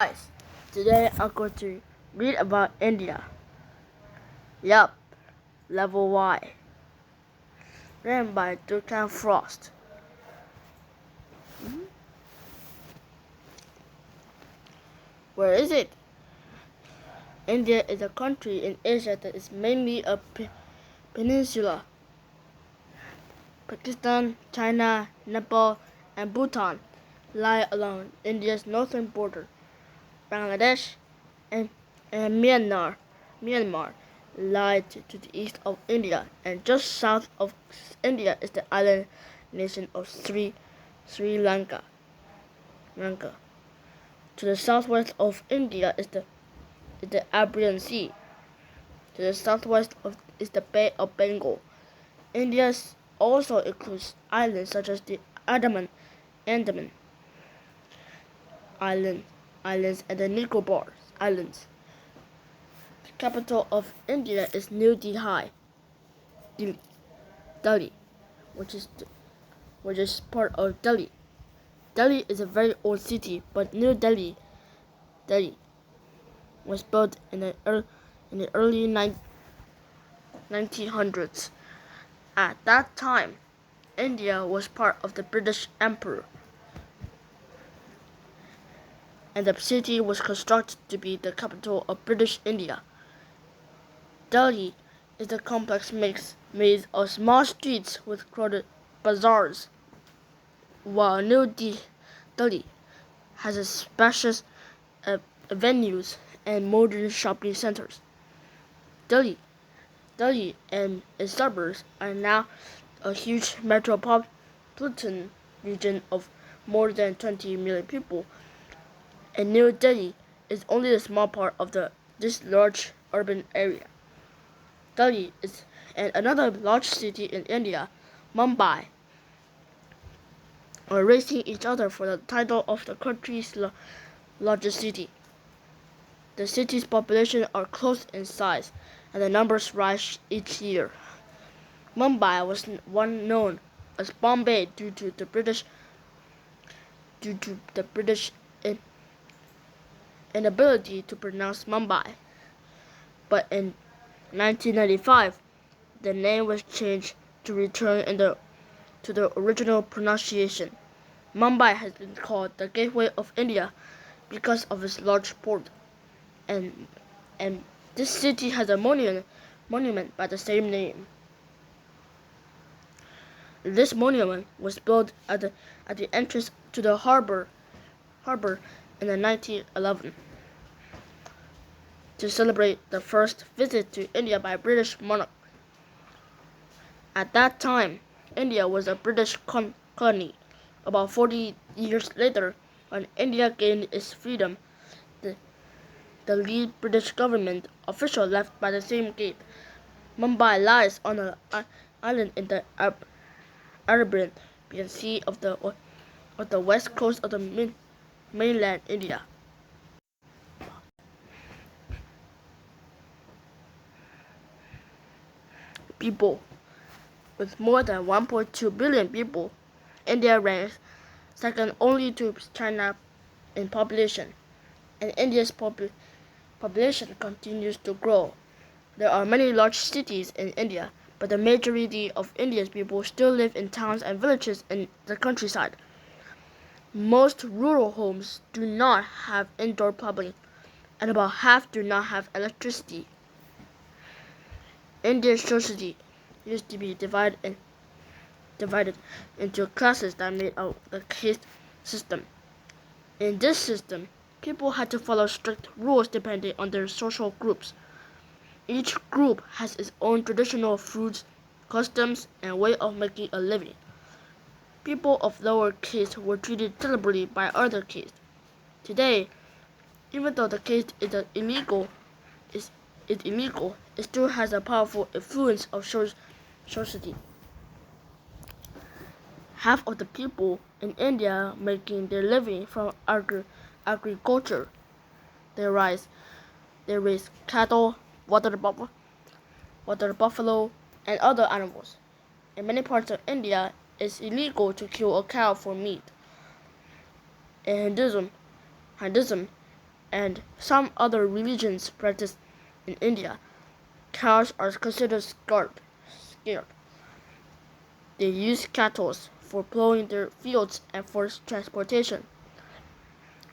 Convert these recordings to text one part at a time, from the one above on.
Guys, today I'm going to read about India. Yup, Level Y. Written by Duncan Frost. Where is it? India is a country in Asia that is mainly a peninsula. Pakistan, China, Nepal, and Bhutan lie along India's northern border. Bangladesh and Myanmar lie to the east of India, and just south of India is the island nation of Sri Lanka. To the southwest of India is the Arabian Sea. To the southwest is the Bay of Bengal. India also includes islands such as the Andaman Islands and the Nicobar Islands. The capital of India is New Delhi, which is part of Delhi. Delhi is a very old city, but New Delhi was built in the early 1900s. At that time, India was part of the British Empire, and the city was constructed to be the capital of British India. Delhi is a complex mix made of small streets with crowded bazaars, while New Delhi has a spacious venues and modern shopping centers. Delhi and its suburbs are now a huge metropolitan region of more than 20 million people, and New Delhi is only a small part of this large urban area. Delhi and another large city in India, Mumbai, are racing each other for the title of the country's largest city. The city's population are close in size, and the numbers rise each year. Mumbai was once known as Bombay due to the British inability to pronounce Mumbai. But in 1995, the name was changed to return to the original pronunciation. Mumbai has been called the Gateway of India because of its large port, and this city has a monument by the same name. This monument was built at the entrance to the harbor in the 1911 to celebrate the first visit to India by British monarch. At that time, India was a British colony. About 40 years later, when India gained its freedom, the lead British government official left by the same gate. Mumbai lies on an island in the Arabian Sea of the west coast of the mainland India. People. With more than 1.2 billion people, India ranks second only to China in population, and India's population continues to grow. There are many large cities in India, but the majority of India's people still live in towns and villages in the countryside. Most rural homes do not have indoor plumbing, and about half do not have electricity. India's society used to be divided into classes that made up the caste system. In this system, people had to follow strict rules depending on their social groups. Each group has its own traditional foods, customs, and way of making a living. People of lower caste were treated terribly by other castes. Today, even though the caste is illegal, it still has a powerful influence of society. Half of the people in India making their living from agriculture. They raise cattle, water buffalo, and other animals. In many parts of India, it's illegal to kill a cow for meat. In Hinduism, and some other religions practiced in India, cows are considered scared. They use cattle for plowing their fields and for transportation.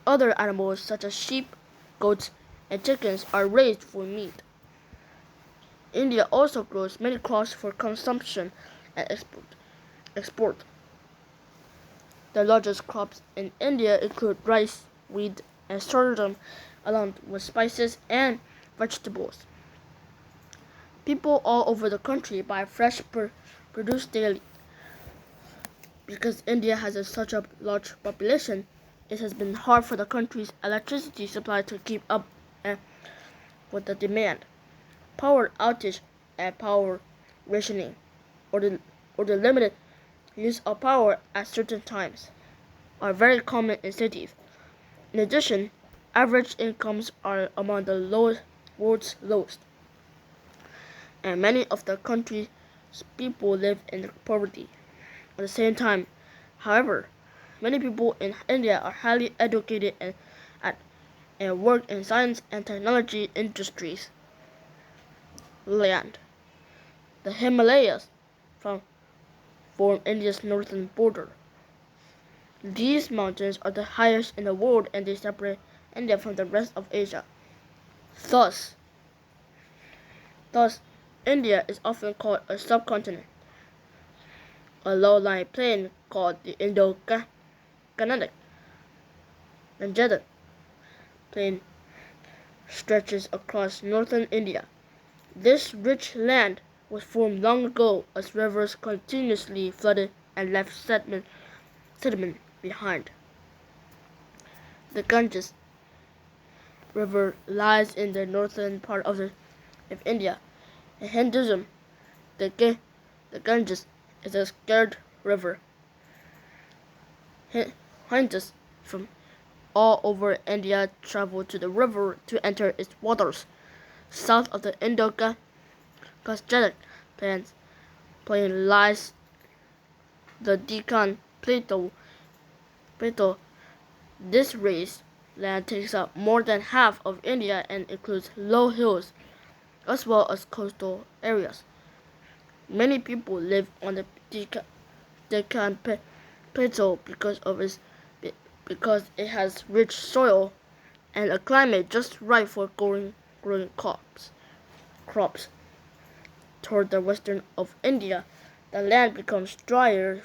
Other animals such as sheep, goats, and chickens are raised for meat. India also grows many crops for consumption and export. The largest crops in India include rice, wheat, and sorghum, along with spices and vegetables. People all over the country buy fresh produce daily. Because India has such a large population, it has been hard for the country's electricity supply to keep up with the demand. Power outage and power rationing, or the limited use of power at certain times, are very common in cities. In addition, average incomes are among the world's lowest, and many of the country's people live in poverty. At the same time, however, many people in India are highly educated and work in science and technology industries. Land. The Himalayas form India's northern border. These mountains are the highest in the world and they separate India from the rest of Asia. Thus, India is often called a subcontinent. A low-lying plain called the Indo-Gangetic Plain stretches across northern India. This rich land was formed long ago as rivers continuously flooded and left sediment behind. The Ganges River lies in the northern part of India. In Hinduism, the Ganges is a sacred river. Hindus from all over India travel to the river to enter its waters. South of the Indo-Gangetic Plain lies the Deccan Plateau. This raised land takes up more than half of India and includes low hills as well as coastal areas. Many people live on the Deccan Plateau because it has rich soil and a climate just right for growing crops. Toward the western of India, the land becomes drier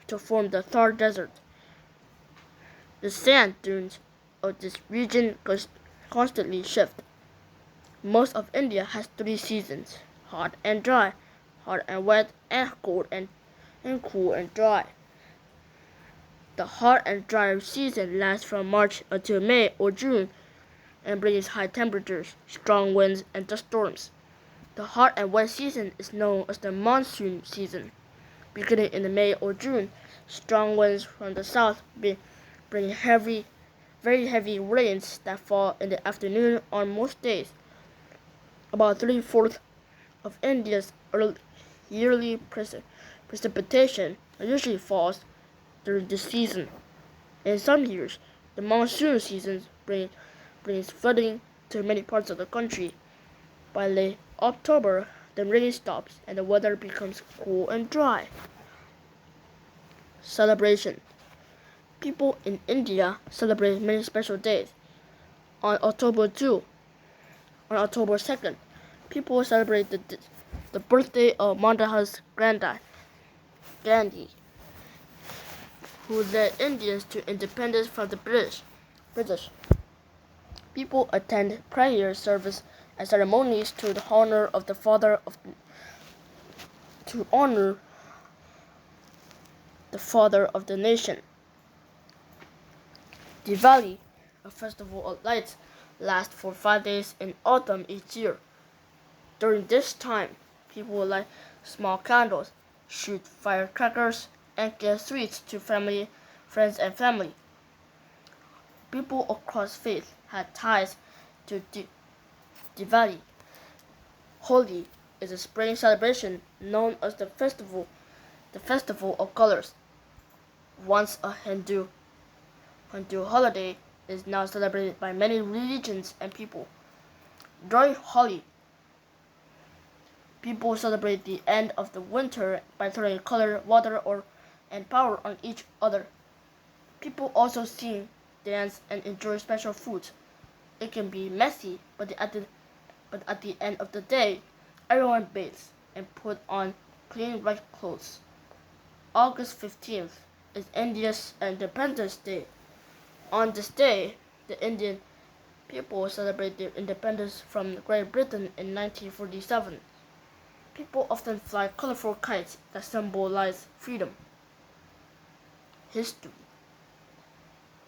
to form the Thar Desert. The sand dunes of this region constantly shift. Most of India has 3 seasons: hot and dry, hot and wet, and cold and cool and dry. The hot and dry season lasts from March until May or June and brings high temperatures, strong winds, and dust storms. The hot and wet season is known as the monsoon season. Beginning in May or June, strong winds from the south bring very heavy rains that fall in the afternoon on most days. About 3/4 of India's yearly precipitation usually falls during this season. In some years, the monsoon season brings flooding to many parts of the country. By late October, the rain stops and the weather becomes cool and dry. Celebration. People in India celebrate many special days. On October 2nd, people celebrate the birthday of Mohandas Gandhi, who led Indians to independence from the British. People attend prayer service and ceremonies to honor the father of the nation. Diwali, a festival of lights, lasts for 5 days in autumn each year. During this time, people light small candles, shoot firecrackers, and give sweets to friends and family. People across faiths had ties to Diwali. Holi is a spring celebration known as the festival of colors. Once a Hindu holiday, is now celebrated by many religions and people. During Holi, people celebrate the end of the winter by throwing color, water, and power on each other. People also sing, dance, and enjoy special foods. It can be messy, but at the end of the day, everyone bathes and put on clean white clothes. August 15th is India's Independence Day. On this day, the Indian people celebrate their independence from Great Britain in 1947. People often fly colorful kites that symbolize freedom. History.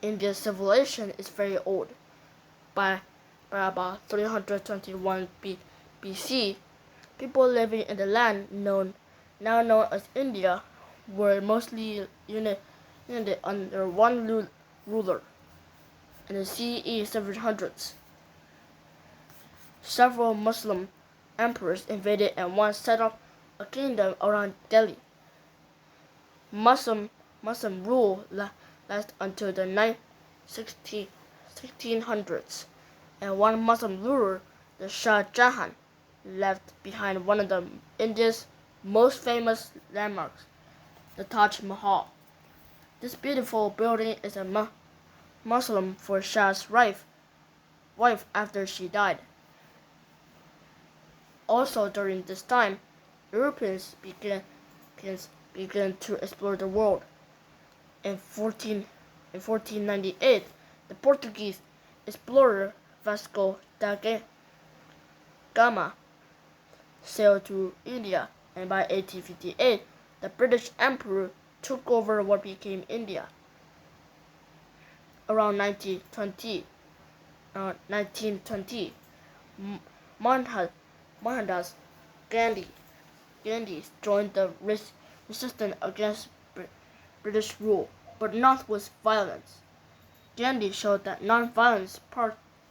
India's civilization is very old. By about 321 BC, people living in the land now known as India were mostly united under one ruler. In the CE 700s, several Muslim emperors invaded and once set up a kingdom around Delhi. Muslim rule lasted until the 1600s, and one Muslim ruler, the Shah Jahan, left behind one of India's most famous landmarks, the Taj Mahal. This beautiful building is a mausoleum for Shah's wife after she died. Also during this time, Europeans began to explore the world. In 1498, the Portuguese explorer Vasco da Gama sailed to India, and by 1858, the British Emperor took over what became India. Around 1920, Mohandas Gandhi joined the resistance against British rule, but not with violence. Gandhi showed that non-violence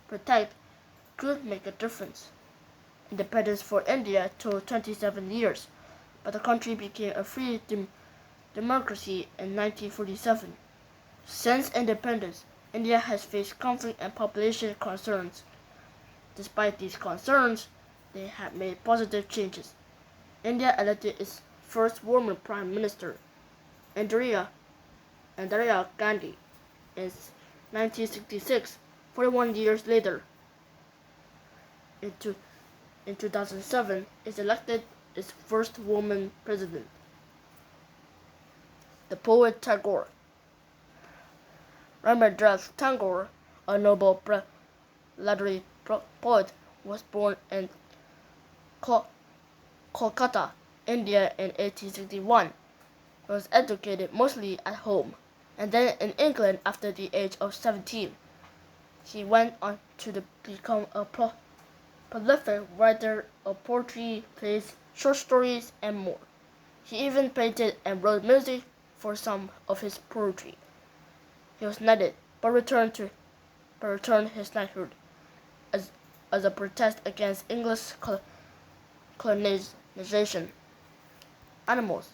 protect could make a difference. Independence for India took 27 years, but the country became a free democracy in 1947. Since independence, India has faced conflict and population concerns. Despite these concerns, they have made positive changes. India elected its first woman prime minister, Indira Gandhi, in 1966, 41 years later. In 2007, it elected its first woman president. The poet Tagore. Rabindranath Tagore, a Nobel literary poet, was born in Kolkata, India in 1861. He was educated mostly at home, and then in England after the age of 17. He went on to become a prolific writer of poetry, plays, short stories, and more. He even painted and wrote music for some of his poetry. He was knighted, but returned his knighthood as a protest against English colonization. Animals.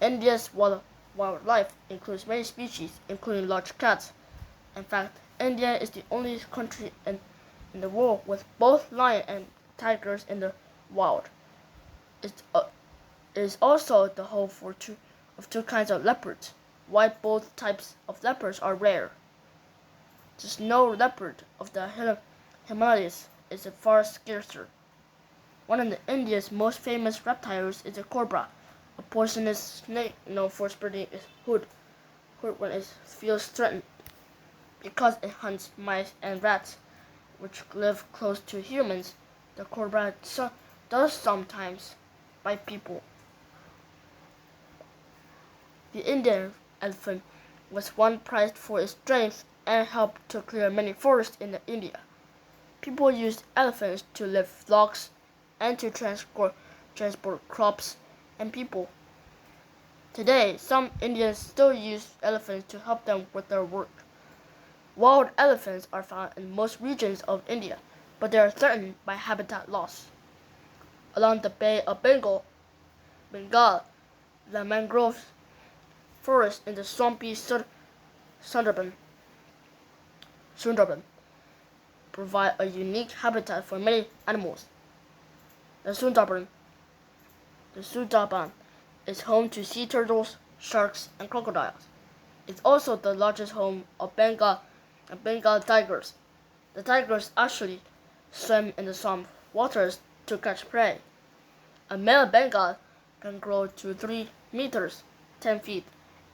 India's wildlife includes many species, including large cats. In fact, India is the only country in the world with both lion and tigers in the wild. It is also the home of two kinds of leopards. While both types of leopards are rare, the snow leopard of the Himalayas is far scarcer. One of India's most famous reptiles is the cobra, a poisonous snake known for spreading its hood when it feels threatened. Because it hunts mice and rats, which live close to humans, the cobra does sometimes bite people. The Indian elephant was once prized for its strength and helped to clear many forests in India. People used elephants to lift flocks and to transport crops and people. Today, some Indians still use elephants to help them with their work. Wild elephants are found in most regions of India, but they are threatened by habitat loss. Along the Bay of Bengal, the mangrove forest in the swampy Sundarban Sundarban provide a unique habitat for many animals. The Sundarban is home to sea turtles, sharks, and crocodiles. It's also the largest home of Bengal tigers. The tigers actually swim in the swamp waters to catch prey. A male Bengal can grow to 3 meters, 10 feet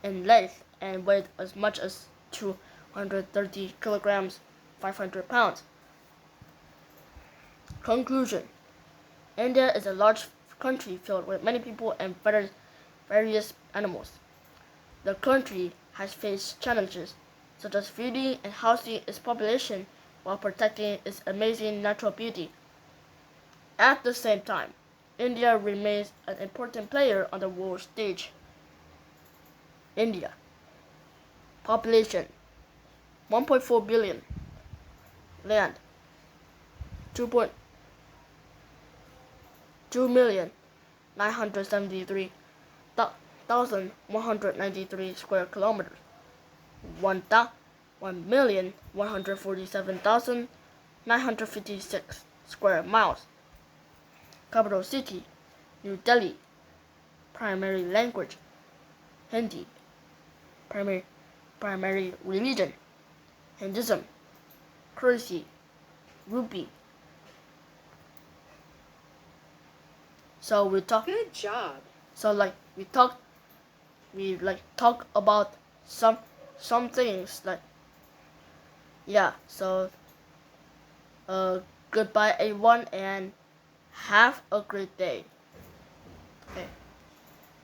in length and weigh as much as 230 kilograms, 500 pounds. Conclusion: India is a large country filled with many people and various animals. The country has faced challenges such as feeding and housing its population while protecting its amazing natural beauty. At the same time, India remains an important player on the world stage. India population 1.4 billion, land 2.2,973,193 square kilometers, 1,147,956 square miles. Capital city New Delhi. Primary language Hindi. Primary religion Hinduism. Currency rupee. So we talk. Good job. So we talk about some things like, yeah. So goodbye everyone and have a great day.